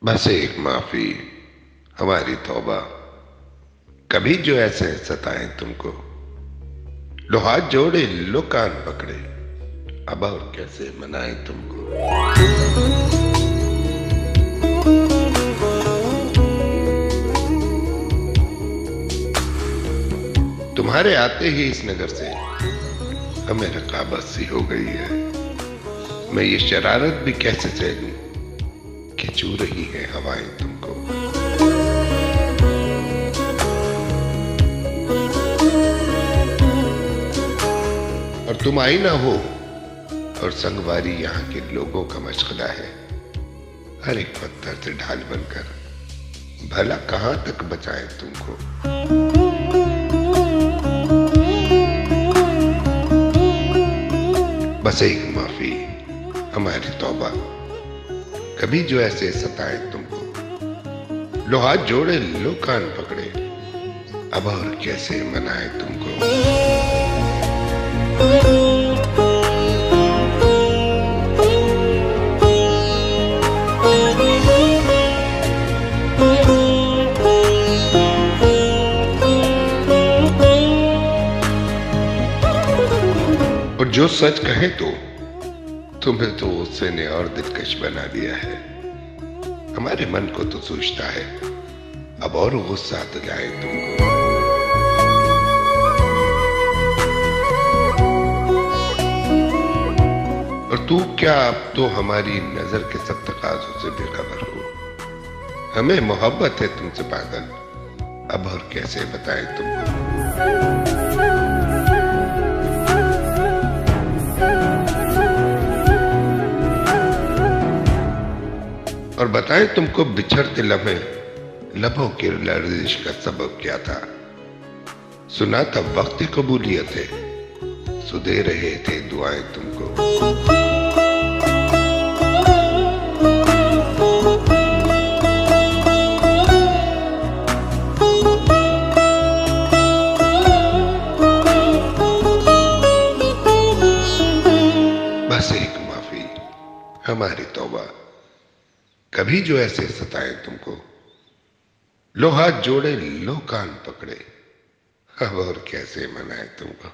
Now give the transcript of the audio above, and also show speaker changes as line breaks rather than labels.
बस एक माफी, हमारी तौबा। कभी जो ऐसे सताएं तुमको, लो हाथ जोड़े लो कान पकड़े, अब और कैसे मनाएं तुमको। तुम्हारे आते ही इस नगर से हमें रकाबत सी हो गई है। मैं ये शरारत भी कैसे सह लूं कि छू रही है हवाएं तुमको। और तुम आई ना हो, और संगवारी यहाँ के लोगों का मशगला है। हर एक पत्थर से ढाल बनकर भला कहां तक बचाएं तुमको। बस एक माफी, हमारी तौबा। कभी जो ऐसे सताएं तुमको, लो हाथ जोड़े लो कान पकड़े, अब और कैसे मनाएं तुमको। और जो सच कहे तो तुम्हें तो उससे ने और दिलकश बना दिया है। हमारे मन को तो सोचता है अब और गुस्सा दिलाए तुमको। और तू क्या अब तो हमारी नजर के सब तकाजों से बेखबर हो। हमें मोहब्बत है तुमसे पागल, अब और कैसे बताएं तुमको। और बताएं तुमको बिछड़ते लम्हे लबों की लर्जिश का सबब क्या था। सुना तब वक्त कबूलियत है, सुदे रहे थे दुआएं तुमको। बस एक माफी, हमारी तौबा। कभी जो ऐसे सताएं तुमको, लो हाथ जोड़े लो कान पकड़े, अब और कैसे मनाएं तुमको।